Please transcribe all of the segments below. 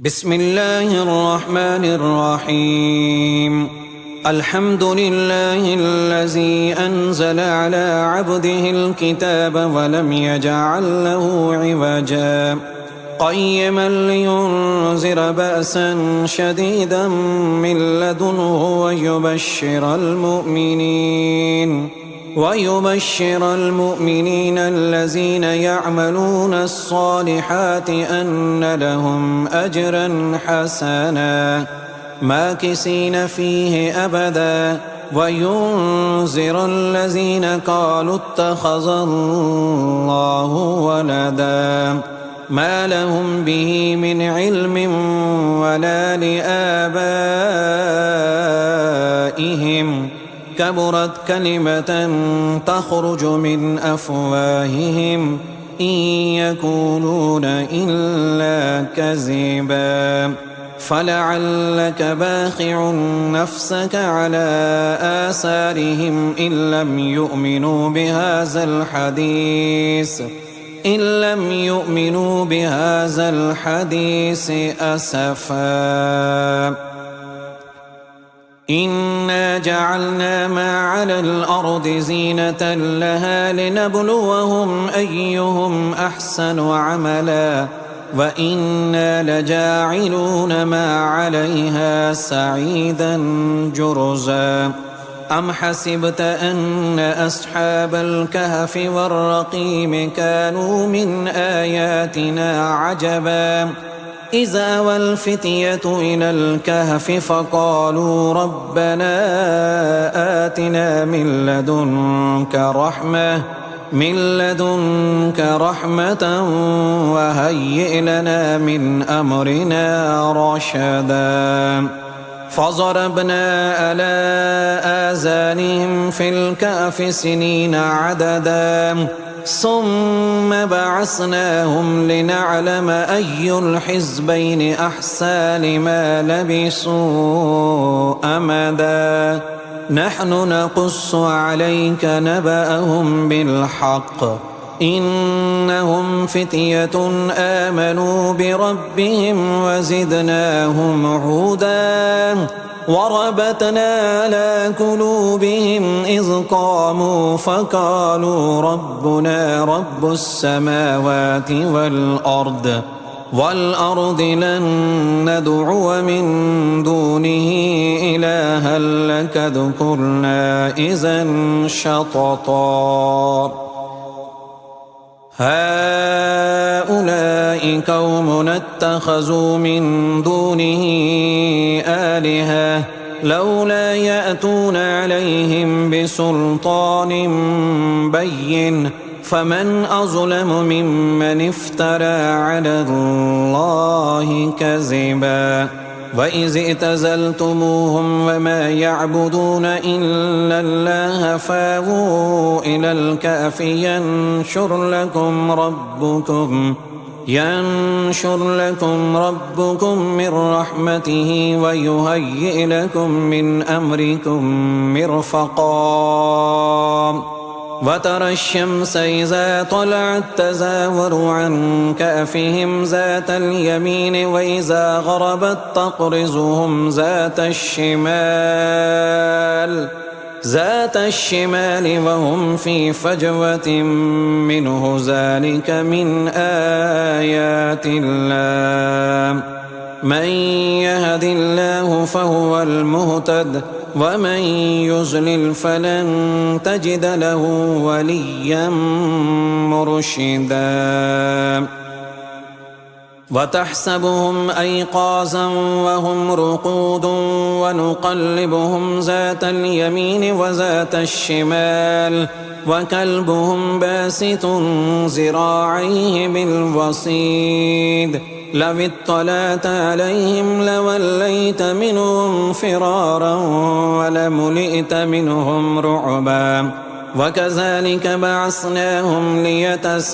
بسم الله الرحمن الرحيم. الحمد لله الذي أنزل على عبده الكتاب ولم يجعل له عوجا قيما لينذر بأسا شديدا من لدنه ويبشر المؤمنين الذين يعملون الصالحات أن لهم أجرا حسنا ماكثين فيه أبدا وينذر الذين قالوا اتخذ الله ولدا ما لهم به من علم ولا لآبائهم كبرت كلمة تخرج من أفواههم إن يقولون إلا كذبا فلعلك باخع نفسك على آثارهم إن لم يؤمنوا بهذا الحديث أسفا. إنا جعلنا ما على الأرض زينة لها لنبلوهم أيهم أحسن عملا وإنا لجاعلون ما عليها سعيدا جرزا. أم حسبت أن أصحاب الكهف والرقيم كانوا من آياتنا عجبا إذ أوى الفتية إلى الكهف فقالوا ربنا آتنا من لدنك رحمة وهيئ لنا من أمرنا رشدا. فضربنا على آذانهم في الكهف سنين عددا ثم بعثناهم لنعلم أي الحزبين أحصى لما لبثوا أمدا. نحن نقص عليك نبأهم بالحق إنهم فتية آمنوا بربهم وزدناهم هدى وربطنا على قلوبهم إذ قاموا فقالوا ربنا رب السماوات والأرض لن ندعو من دونه إلها لقد قلنا إذا شططا. هؤلاء قوم اتخذوا من دونه آلهة لولا يأتون عليهم بسلطان بين فمن أظلم ممن افترى على الله كذبا. وإذ اعتزلتموهم وما يعبدون إلا الله فاووا إلى الكهف ينشر لكم ربكم من رحمته ويهيئ لكم من أمركم مرفقا. وترى الشمس إذا طلعت تزاور عن كهفهم ذات اليمين وإذا غربت تقرضهم ذات الشمال وهم في فجوة منه ذلك من آيات الله. من يهد الله فهو المهتد ومن يضلل فلن تجد له وليا مرشدا. وتحسبهم أيقاظا وهم رقود ونقلبهم ذات اليمين وذات الشمال وكلبهم باسط ذراعيه بالوصيد لو اطلعت عليهم لوليت منهم فرارا ولملئت منهم رعبا. وكذلك بعثناهم ليتساءلوا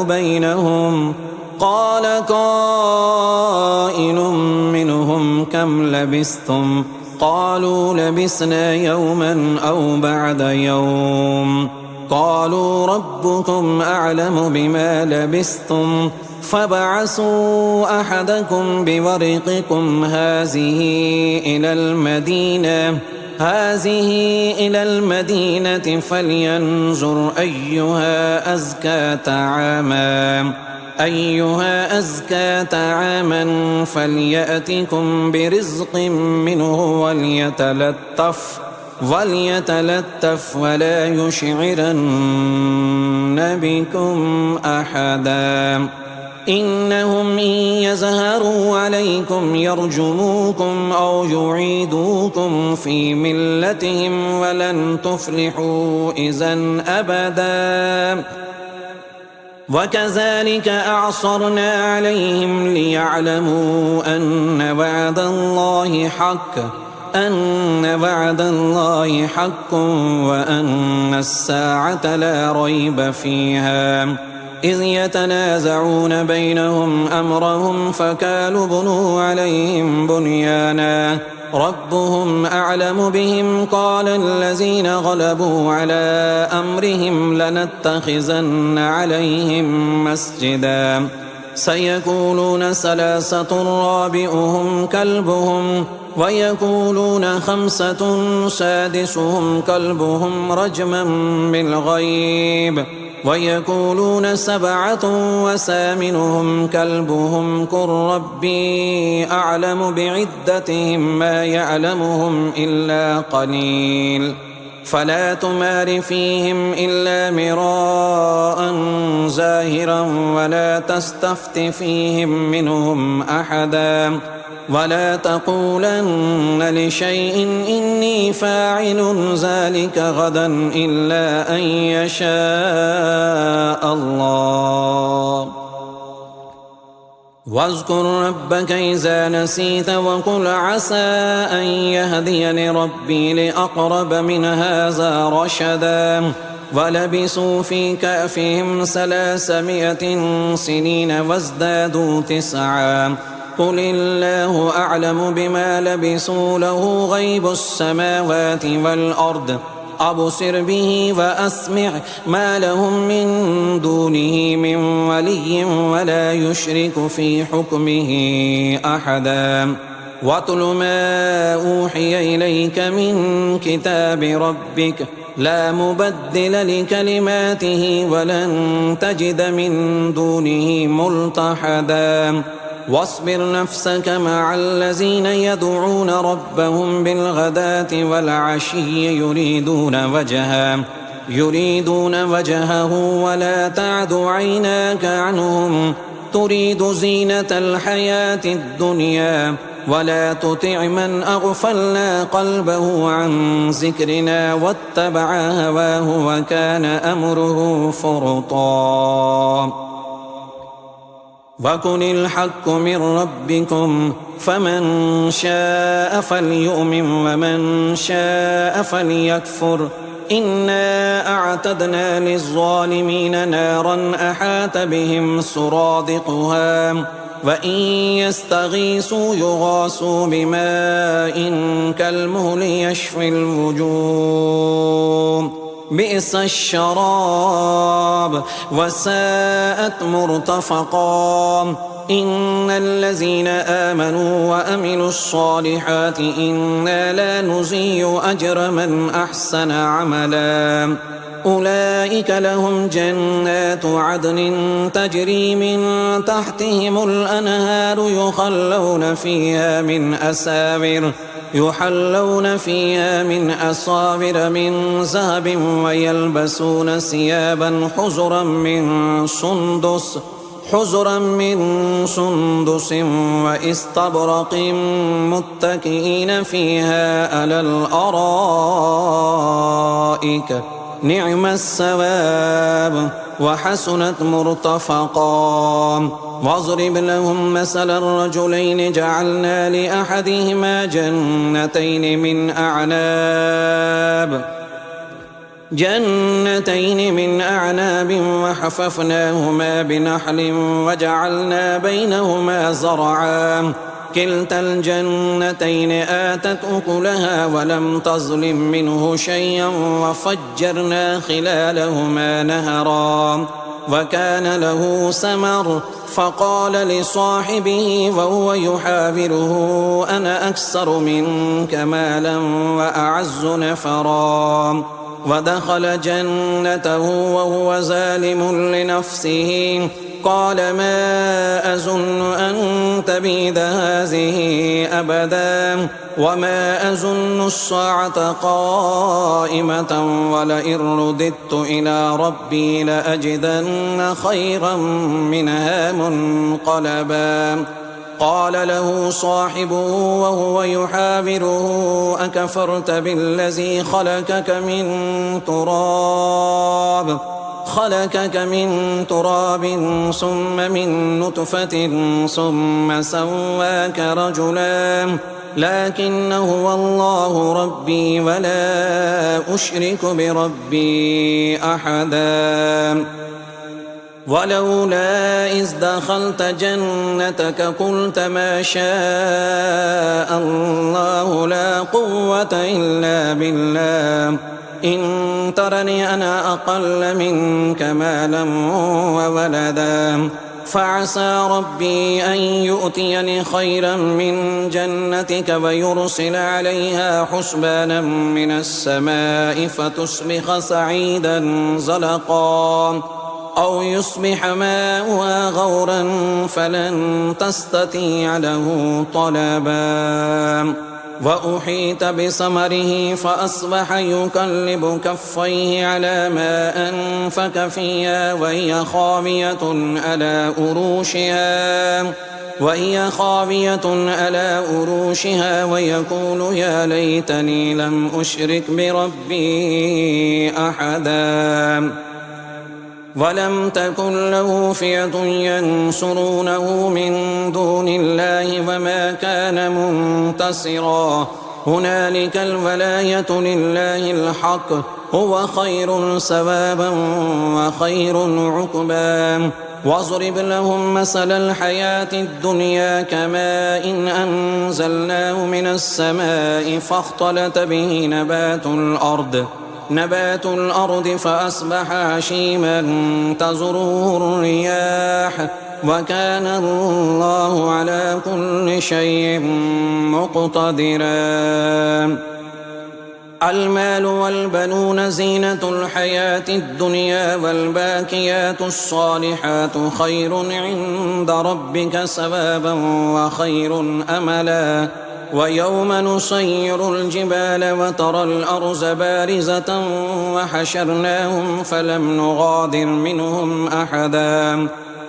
بينهم قال قائل منهم كم لبثتم قالوا لبثنا يوما أو بعد يوم قالوا ربكم أعلم بما لبثتم فابعثوا أحدكم بورقكم هذه إلى المدينة فلينظر أيها أزكى طعاما فليأتكم برزق منه وليتلطف ولا يشعرن بكم أحدا إنهم إن يظهروا عليكم يرجموكم أو يعيدوكم في ملتهم ولن تفلحوا إذا أبدا وكذلك أعصرنا عليهم ليعلموا أن وعد الله حق وأن الساعة لا ريب فيها إذ يتنازعون بينهم أمرهم فقالوا بنوا عليهم بنيانا ربهم أعلم بهم قال الذين غلبوا على أمرهم لنتخذن عليهم مسجدا سيقولون ثلاثة رابعهم كلبهم ويقولون خمسة سادسهم كلبهم رجما بالغيب ويقولون سبعة وثامنهم كلبهم قل ربي أعلم بعدتهم ما يعلمهم إلا قليل فلا تمار فيهم إلا مراء ظاهرا ولا تستفت فيهم منهم أحدا ولا تقولن لشيء إني فاعل ذلك غدا إلا أن يشاء الله واذكر ربك إذا نسيت وقل عسى أن يهديني ربي لأقرب من هذا رشدا ولبثوا في كهفهم 300 سنين وازدادوا 9 قل الله أعلم بما لبثوا له غيب السماوات والأرض أبصر به وأسمع ما لهم من دونه من ولي ولا يشرك في حكمه أحدا واتل ما أوحي إليك من كتاب ربك لا مبدل لكلماته ولن تجد من دونه ملتحدا واصبر نفسك مع الذين يدعون ربهم بالغداة والعشي يريدون وجهه ولا تعد عيناك عنهم تريد زينة الحياة الدنيا ولا تطع من أغفلنا قلبه عن ذكرنا واتبع هواه وكان أمره فرطا وقل الحق من ربكم فمن شاء فليؤمن ومن شاء فليكفر إنا أعتدنا للظالمين نارا أحاط بهم سرادقها وإن يستغيثوا يغاثوا بماء كالمهل يشفي الوجوه بئس الشراب وساءت مرتفقا إن الذين آمنوا وأملوا الصالحات إنا لا نضيع أجر من أحسن عملا أولئك لهم جنات عدن تجري من تحتهم الأنهار يحلون فيها من أساور من ذهب ويلبسون ثيابا حزرا من سندس واستبرق متكئين فيها على الأرائك نعم الثواب وحسنت مرتفقا واضرب لهم مثل الرجلين جعلنا لأحدهما جنتين من أعناب وحففناهما بنخل وجعلنا بينهما زرعا كلتا الجنتين آتت أكلها ولم تظلم منه شيئا وفجرنا خلالهما نهرا وكان له ثمر فقال لصاحبه وهو يحاوره أنا أكثر منك مالا وأعز نفرا ودخل جنته وهو ظالم لنفسه قال ما أظن أن تبيد هذه أبدا وما أظن الساعة قائمة ولئن رددت إلى ربي لأجدن خيرا منها منقلبا قال له صاحبه وهو يحاوره أكفرت بالذي خلقك من تراب ثم من نطفة ثم سواك رجلا لكن هو الله ربي ولا أشرك بربي أحدا ولولا إذ دخلت جنتك قلت ما شاء الله لا قوة إلا بالله إن ترني أنا أقل منك مالا وولدا فعسى ربي أن يؤتيني خيرا من جنتك ويرسل عليها حسبانا من السماء فتصبح صعيدا زلقا أو يصبح ماؤها غورا فلن تستطيع له طلبا وأحيط بثمره فأصبح يقلب كفيه على ما أنفق فيها وهي خاوية على أروشها ويقول يا ليتني لم أشرك بربي أحدا ولم تكن له فئة ينصرونه من دون الله وما كان منتصرا هنالك الولاية لله الحق هو خير ثوابا وخير عقبا واضرب لهم مثل الحياة الدنيا كماء إن أنزلناه من السماء فاختلط به نبات الأرض فأصبح هشيما تذروه الرياح وكان الله على كل شيء مقتدرا المال والبنون زينة الحياة الدنيا والباقيات الصالحات خير عند ربك ثوابا وخير أملا ويوم نسير الجبال وترى الأرض بارزة وحشرناهم فلم نغادر منهم أحدا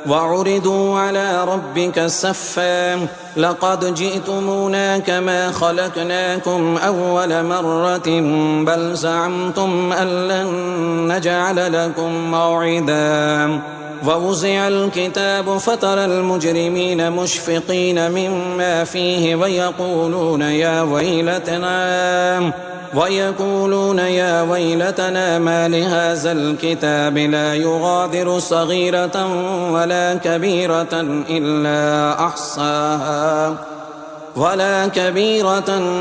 وعرضوا على ربك صفا لقد جئتمونا كما خلقناكم أول مرة بل زعمتم أن لن نجعل لكم موعدا ووزع الكتاب فترى المجرمين مشفقين مما فيه ويقولون يا ويلتنا ما لهذا الكتاب لا يغادر صغيرة ولا كبيرة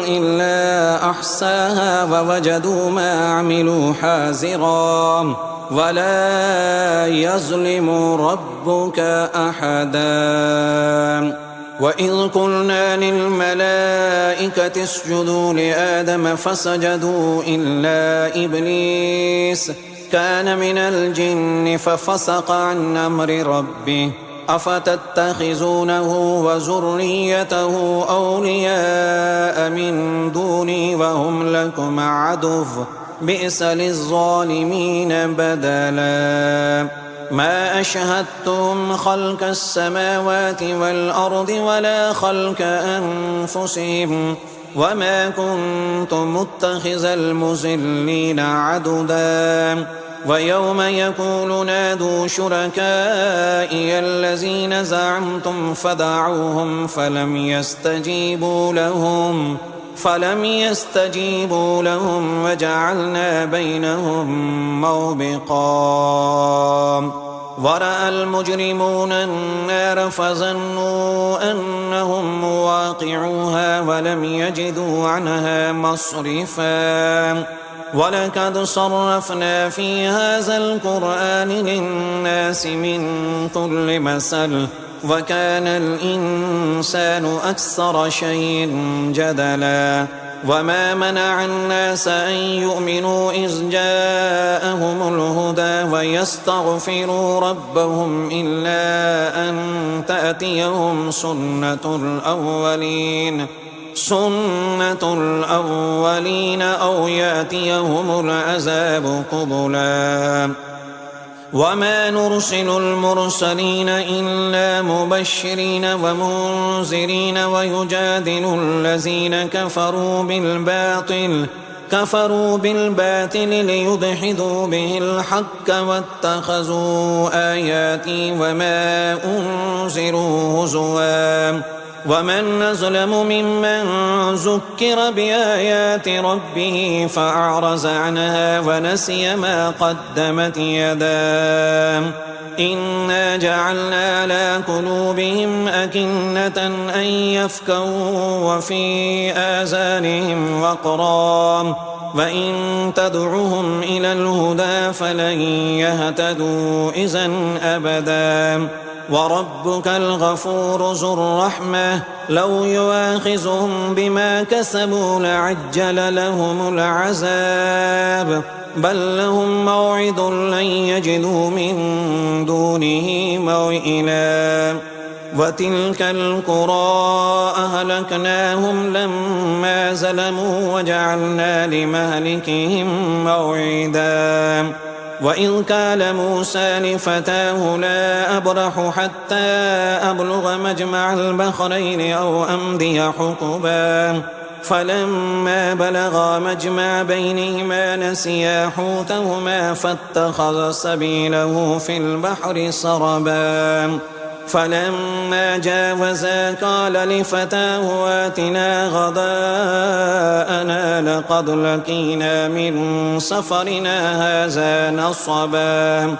إلا أحصاها ووجدوا ما عملوا حاضرا ولا يظلم ربك أحدا وإذ قلنا للملائكة اسجدوا لآدم فسجدوا إلا إبليس كان من الجن ففسق عن أمر ربه أفتتخذونه وذريته أولياء من دوني وهم لكم عدو بئس للظالمين بدلا ما أشهدتم خلق السماوات والأرض ولا خلق أنفسهم وما كنت متخذ المضلين عضدا ويوم يقول نادوا شركائي الذين زعمتم فدعوهم فلم يستجيبوا لهم وجعلنا بينهم موبقا ورأى المجرمون النار فظنوا أنهم مواقعوها ولم يجدوا عنها مصرفا ولقد صرفنا في هذا القرآن للناس من كل مثل وكان الإنسان أكثر شيء جدلا وما منع الناس أن يؤمنوا إذ جاءهم الهدى ويستغفروا ربهم إلا أن تأتيهم سنة الأولين أو يأتيهم العذاب قبلا وما نرسل المرسلين إلا مبشرين ومنذرين ويجادل الذين كفروا بالباطل ليدحضوا به الحق واتخذوا آياتي وما أنذروا هزوا ومن أظلم ممن ذكر بآيات ربه فأعرض عنها ونسي ما قدمت يداه إنا جعلنا على قلوبهم أكنة أن يفقهوا وفي آذانهم وقرا وإن تدعهم إلى الهدى فلن يهتدوا إذا أبدا وربك الغفور ذو الرحمة لو يؤاخذهم بما كسبوا لعجل لهم العذاب بل لهم موعد لن يجدوا من دونه موئلا وتلك القرى أهلكناهم لما ظلموا وجعلنا لمهلكهم موعدا وإذ قال موسى لفتاه لا أبرح حتى أبلغ مجمع البحرين أو أمضي حقبا فلما بلغا مجمع بينهما نسيا حوتهما فاتخذ سبيله في البحر سربا فلما جاوزا قال لفتاه آتنا غداءنا لقد لقينا من سفرنا هذا نصبا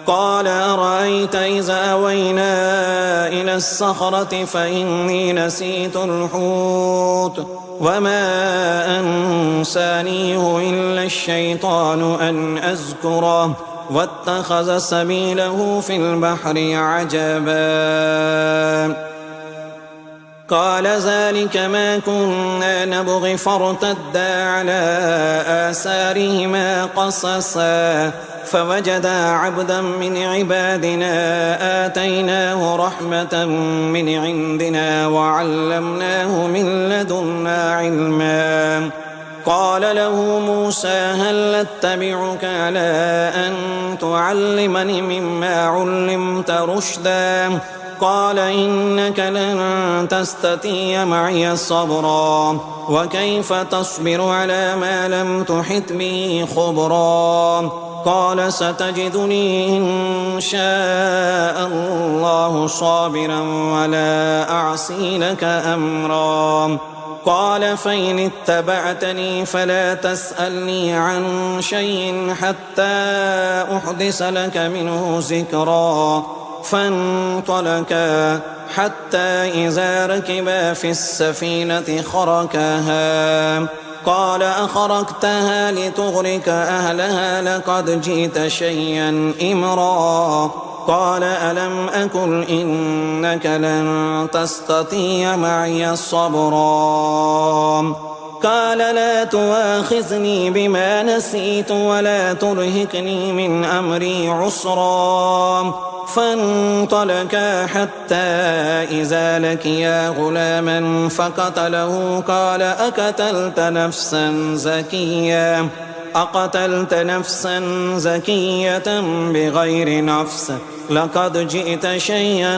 قال أرأيت إذا أوينا إلى الصخرة فإني نسيت الحوت وما أنسانيه إلا الشيطان أن أذكره واتخذ سبيله في البحر عجبا قال ذلك ما كنا نبغي فارتدا على آثارهما قصصا فوجدا عبدا من عبادنا آتيناه رحمة من عندنا وعلمناه من لدنا علما قال له موسى هل أتبعك على أن تعلمني مما علمت رشدا قال إنك لن تستطيع معي صبرا وكيف تصبر على ما لم تحط به خبرا قال ستجدني إن شاء الله صابرا ولا أعصي لك أمرا قال فإن اتبعتني فلا تسألني عن شيء حتى أحدث لك منه ذكرا فانطلقا حتى إذا ركبا في السفينة خرقها قال أخرقتها لتغرق أهلها لقد جئت شيئا إمرا قال ألم أقل إنك لن تستطيع معي صبرا قال لا تؤاخذني بما نسيت ولا ترهقني من أمري عسرا فانطلقا حتى إذا لقيا غلاما فقتله قال أقتلت نفسا زكية بغير نفس لقد جئت شيئا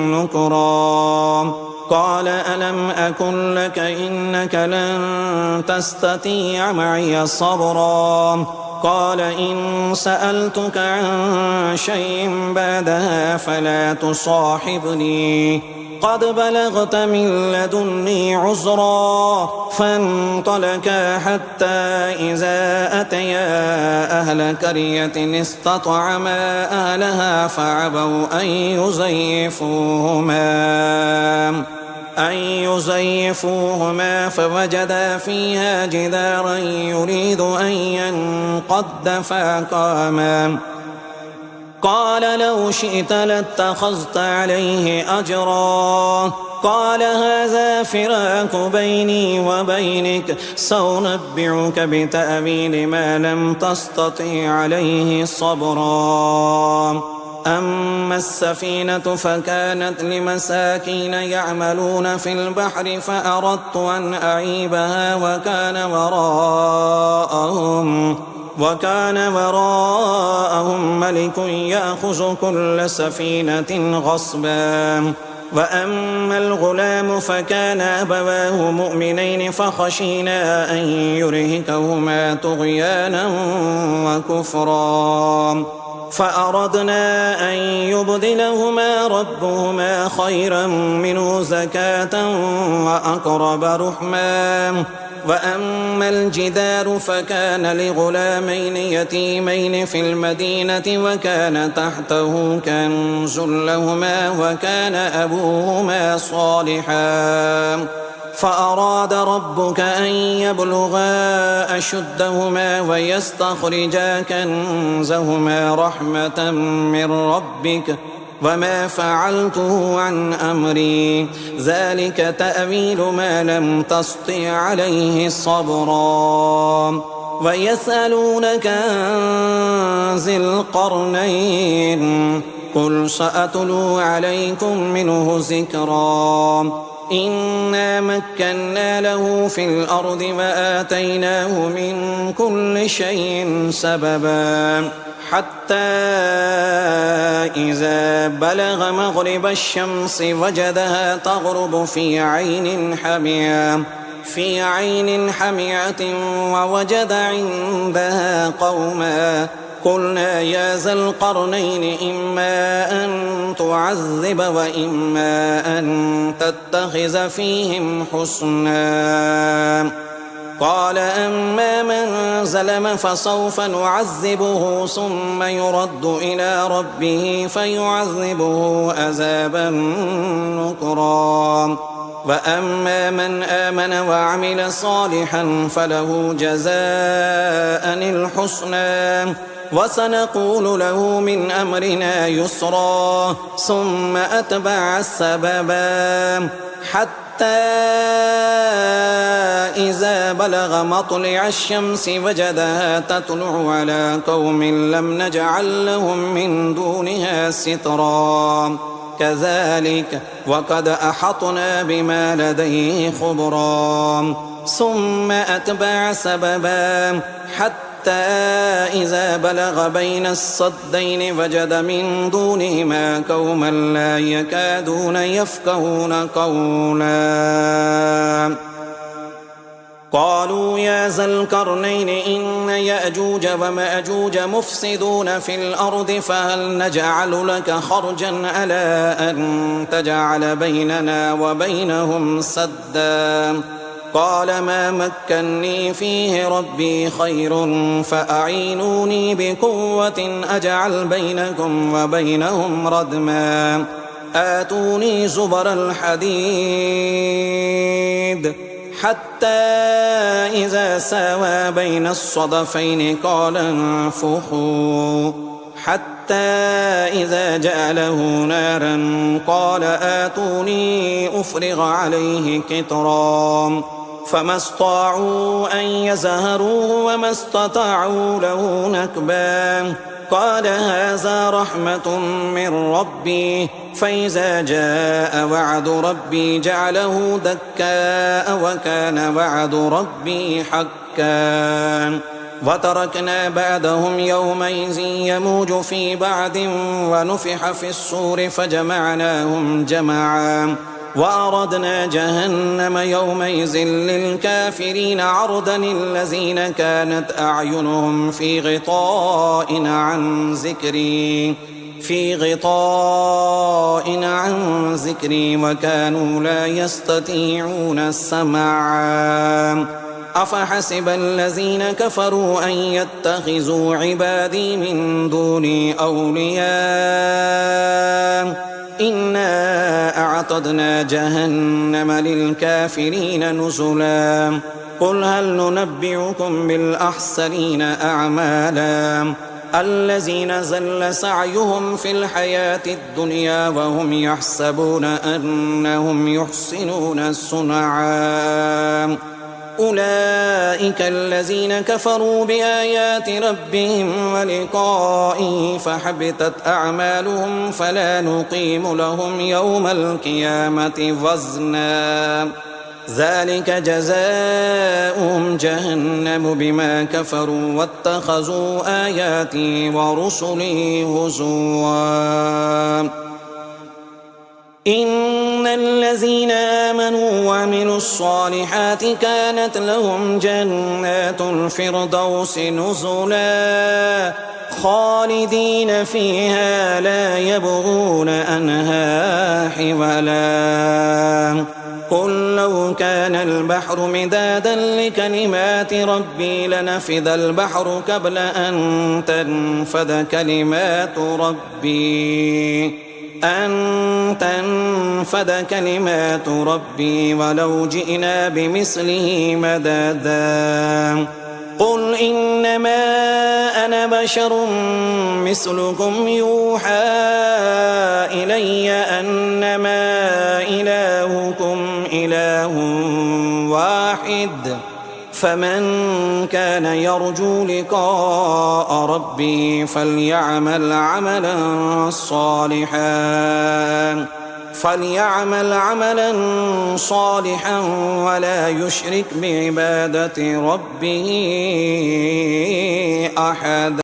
نكرا قال ألم أقل لك إنك لن تستطيع معي صبرا قال إن سألتك عن شيء بعدها فلا تصاحبني قد بلغت من لدني عذرا فانطلقا حتى إذا أتيا أهل قرية استطعما أهلها فأبوا أن يزيفوهما فوجدا فيها جدارا يريد أن ينقض فأقاما قال لو شئت لاتخذت عليه أجرا قال هذا فراق بيني وبينك سأنبئك بتأويل ما لم تستطع عليه صبرا أما السفينة فكانت لمساكين يعملون في البحر فأردت أن أعيبها وكان وراءهم ملك يأخذ كل سفينة غصبا وأما الغلام فكان أبواه مؤمنين فخشينا أن يرهقهما طغيانا وكفرا فأردنا أن يبدلهما ربهما خيرا منه زكاة وأقرب رحما وأما الجدار فكان لغلامين يتيمين في المدينة وكان تحته كنز لهما وكان أبوهما صالحا فأراد ربك أن يبلغا أشدهما ويستخرجا كنزهما رحمة من ربك وما فعلته عن أمري ذلك تأويل ما لم تسطع عليه صبرا ويسألونك عن ذي القرنين قل سأتلو عليكم منه ذكرا إنا مكنا له في الأرض وآتيناه من كل شيء سببا حتى إذا بلغ مغرب الشمس وجدها تغرب في عين حمية ووجد عندها قوما قلنا يا ذا القرنين إما أن تعذب وإما أن تتخذ فيهم حسنا قال أما من ظلم فسوف نعذبه ثم يرد إلى ربه فيعذبه عذابا نكرا وأما من آمن وعمل صالحا فله جزاء الحسنى وسنقول له من أمرنا يسرا ثم أتبع السببا حتى إذا بلغ مطلع الشمس وجدها تطلع على قوم لم نجعل لهم من دونها سترا كذلك وقد أحطنا بما لديه خبرا ثم أتبع سببا حتى إذا بلغ بين الصدين وجد من دونهما قوما لا يكادون يفقهون قولا قالوا يا ذا القرنين إن يأجوج ومأجوج مفسدون في الأرض فهل نجعل لك خرجا على أن تجعل بيننا وبينهم سدا قال ما مكني فيه ربي خير فأعينوني بقوة أجعل بينكم وبينهم ردما آتوني زبر الحديد حتى إذا ساوى بين الصدفين قال انفخوا حتى إذا جعله نارا قال آتوني أفرغ عليه قطرا فما استطاعوا أن يزهروه وما استطاعوا له نكبا قال هذا رحمة من ربي فإذا جاء وعد ربي جعله دكاء وكان وعد ربي حقا وتركنا بعدهم يومئذ يموج في بعد ونفح في الصور فجمعناهم جمعا وأردنا جهنم يومئذ للكافرين عرضا الذين كانت أعينهم في غطاء عن ذكري وكانوا لا يستطيعون السمع أفحسب الذين كفروا أن يتخذوا عبادي من دوني أولياء إنا أعتدنا جهنم للكافرين نزلا قل هل ننبئكم بالأخسرين أعمالا الذين زل سعيهم في الحياة الدنيا وهم يحسبون أنهم يحسنون صنعا أولئك الذين كفروا بآيات ربهم ولقائه فحبطت أعمالهم فلا نقيم لهم يوم القيامة وزنا ذلك جزاؤهم جهنم بما كفروا واتخذوا آياتي ورسلي هزوا إن الذين آمنوا وعملوا الصالحات كانت لهم جنات الفردوس نزلا خالدين فيها لا يبغون عنها حولا قل لو كان البحر مدادا لكلمات ربي لنفد البحر قبل أن تنفد كلمات ربي ولو جئنا بمثله مددا قل إنما أنا بشر مثلكم يوحى إلي أنما إلهكم إله واحد فمن كان يرجو لقاء ربه فليعمل عملا صالحا ولا يشرك بعبادة ربه أحدا.